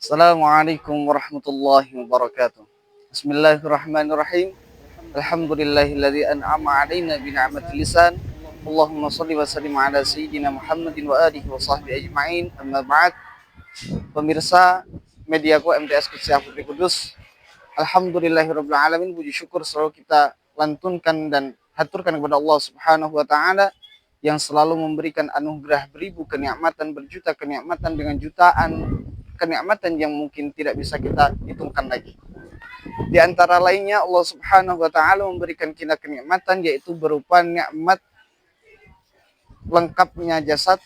Assalamualaikum warahmatullahi wabarakatuh. Bismillahirrahmanirrahim. Alhamdulillahilladzi an'ama 'alaina bi ni'matil lisan. Allahumma shalli wa sallim ala sayyidina Muhammadin wa alihi wa sahbihi ajma'in. Amma ba'd. Pemirsa Mediaku MTS Kutsiah Putri Kudus. Alhamdulillahirabbil alamin. Puji syukur selalu kita lantunkan dan haturkan kepada Allah Subhanahu wa taala yang selalu memberikan anugerah beribu kenikmatan, berjuta kenikmatan dengan jutaan kenikmatan yang mungkin tidak bisa kita hitungkan lagi. Di antara lainnya Allah Subhanahu wa taala memberikan kita kenikmatan yaitu berupa nikmat lengkapnya jasad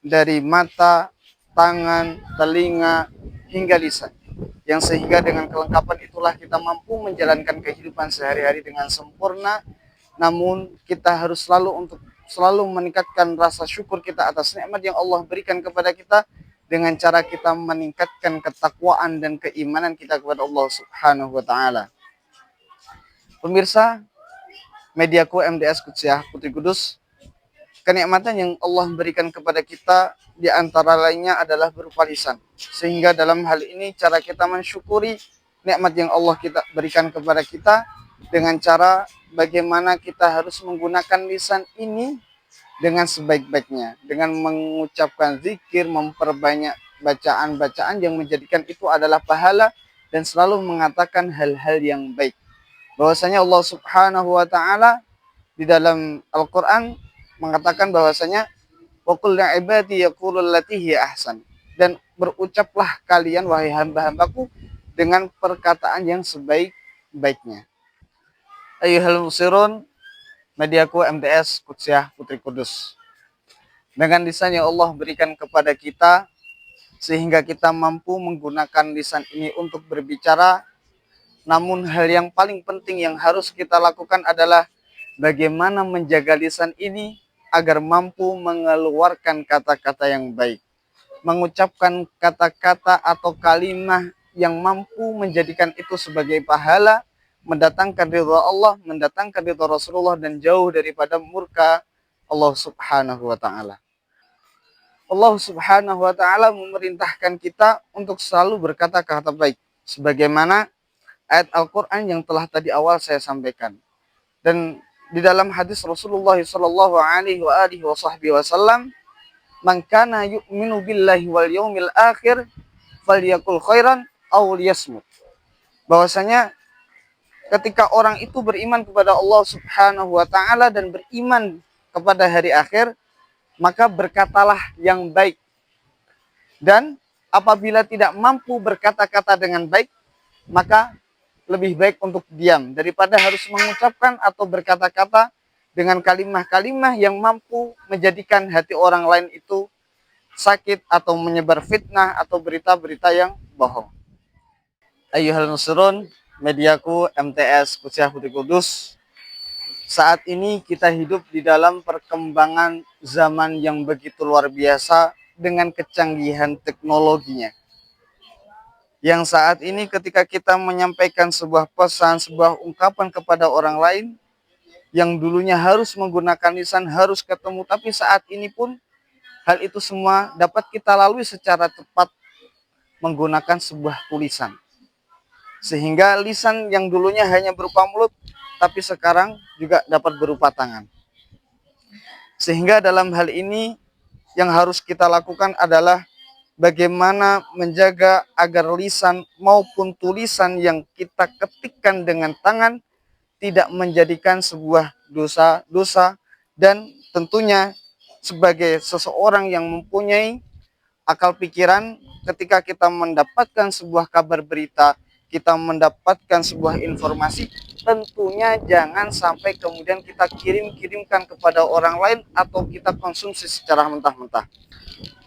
dari mata, tangan, telinga hingga lisan. Yang sehingga dengan kelengkapan itulah kita mampu menjalankan kehidupan sehari-hari dengan sempurna. Namun kita harus selalu meningkatkan rasa syukur kita atas nikmat yang Allah berikan kepada kita dengan cara kita meningkatkan ketakwaan dan keimanan kita kepada Allah Subhanahu wa taala. Pemirsa Mediaku MDS Kutsiah Putri Kudus, kenikmatan yang Allah berikan kepada kita di antara lainnya adalah berupa lisan. Sehingga dalam hal ini cara kita mensyukuri nikmat yang Allah kita berikan kepada kita dengan cara bagaimana kita harus menggunakan lisan ini dengan sebaik-baiknya, dengan mengucapkan zikir, memperbanyak bacaan-bacaan yang menjadikan itu adalah pahala dan selalu mengatakan hal-hal yang baik. Bahwasanya Allah Subhanahu wa taala di dalam Al-Qur'an mengatakan bahwasanya wa qul ya ibadi yaqulul lati hiya ahsan, dan berucaplah kalian wahai hamba-hambaku dengan perkataan yang sebaik-baiknya. Ayyuhal musirun Mediaku MTS Kutsiah Putri Kudus. Dengan lisan yang Allah berikan kepada kita, sehingga kita mampu menggunakan lisan ini untuk berbicara. Namun hal yang paling penting yang harus kita lakukan adalah bagaimana menjaga lisan ini agar mampu mengeluarkan kata-kata yang baik. Mengucapkan kata-kata atau kalimat yang mampu menjadikan itu sebagai pahala, mendatangkan ridha Allah, mendatangkan ridha Rasulullah, dan jauh daripada murka Allah Subhanahu wa taala. Allah Subhanahu wa taala memerintahkan kita untuk selalu berkata-kata baik sebagaimana ayat Al-Qur'an yang telah tadi awal saya sampaikan. Dan di dalam hadis Rasulullah sallallahu alaihi wasallam, "Man kana yu'minu billahi wal yaumil akhir falyakul khairan aw liyasmut." Bahwasanya ketika orang itu beriman kepada Allah Subhanahu wa taala dan beriman kepada hari akhir, maka berkatalah yang baik. Dan apabila tidak mampu berkata-kata dengan baik, maka lebih baik untuk diam daripada harus mengucapkan atau berkata-kata dengan kalimah-kalimah yang mampu menjadikan hati orang lain itu sakit atau menyebar fitnah atau berita-berita yang bohong. Ayyuhal musirun Mediaku MTS Kutsiah Putri Kudus, saat ini kita hidup di dalam perkembangan zaman yang begitu luar biasa dengan kecanggihan teknologinya. Yang saat ini ketika kita menyampaikan sebuah pesan, sebuah ungkapan kepada orang lain, yang dulunya harus menggunakan lisan, harus ketemu, tapi saat ini pun hal itu semua dapat kita lalui secara cepat menggunakan sebuah tulisan. Sehingga lisan yang dulunya hanya berupa mulut, tapi sekarang juga dapat berupa tangan. Sehingga dalam hal ini yang harus kita lakukan adalah bagaimana menjaga agar lisan maupun tulisan yang kita ketikkan dengan tangan tidak menjadikan sebuah dosa-dosa. Dan tentunya sebagai seseorang yang mempunyai akal pikiran, ketika kita mendapatkan sebuah kabar berita, kita mendapatkan sebuah informasi, tentunya jangan sampai kemudian kita kirimkan kepada orang lain atau kita konsumsi secara mentah-mentah.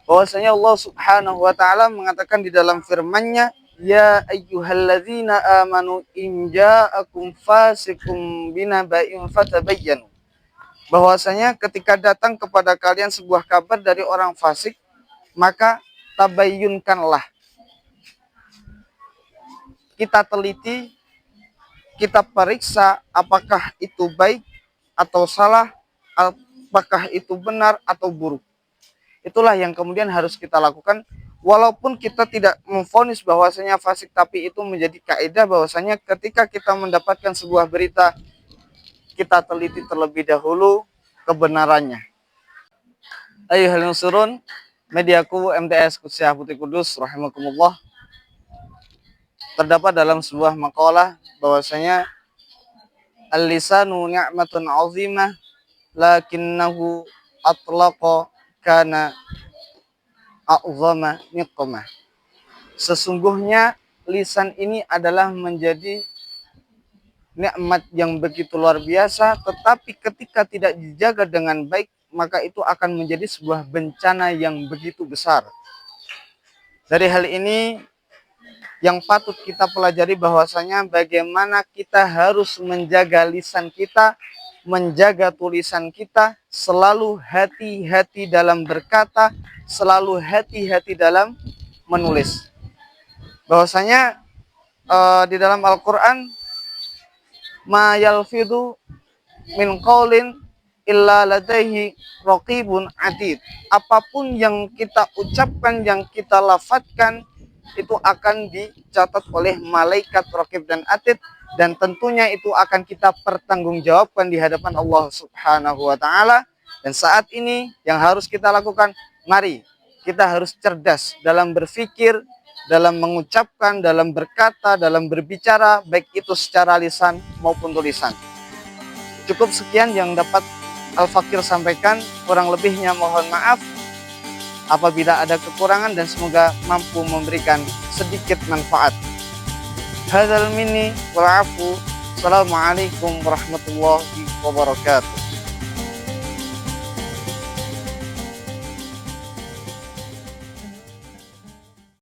Bahwasanya Allah Subhanahu wa taala mengatakan di dalam firman-Nya, ya ayyuhalladzina amanu in ja'akum fasiqun binaba'in fatabayyanu. Bahwasanya ketika datang kepada kalian sebuah kabar dari orang fasik, maka tabayyunkanlah. Kita teliti, kita periksa apakah itu baik atau salah, apakah itu benar atau buruk. Itulah yang kemudian harus kita lakukan Walaupun kita tidak memvonis bahwasanya fasik, tapi itu menjadi kaidah bahwasanya ketika kita mendapatkan sebuah berita, kita teliti terlebih dahulu kebenarannya. Ayuhal unsurun, mediaku MTS Qudsiah Putri Kudus rahimakumullah, terdapat dalam sebuah makalah bahwasanya al-lisanu ni'matun 'azimah lakinnahu atlaqa kana a'zama niqmah. Sesungguhnya lisan ini adalah menjadi nikmat yang begitu luar biasa, tetapi ketika tidak dijaga dengan baik, maka itu akan menjadi sebuah bencana yang begitu besar. Dari hal ini yang patut kita pelajari bahwasanya bagaimana kita harus menjaga lisan kita, menjaga tulisan kita, selalu hati-hati dalam berkata, selalu hati-hati dalam menulis. Bahwasanya di dalam Al-Qur'an, ma yalfidu min qaulin illa ladaihi raqibun atid. Apapun yang kita ucapkan, yang kita lafadzkan, itu akan dicatat oleh malaikat raqib dan atid, dan tentunya itu akan kita pertanggungjawabkan di hadapan Allah Subhanahu wa taala. Dan saat ini yang harus kita lakukan, mari kita harus cerdas dalam berpikir, dalam mengucapkan, dalam berkata, dalam berbicara, baik itu secara lisan maupun tulisan. Cukup sekian yang dapat Al-Fakir sampaikan, kurang lebihnya mohon maaf apabila ada kekurangan, dan semoga mampu memberikan sedikit manfaat. Hadzal minni wal afu. Assalamualaikum warahmatullahi wabarakatuh.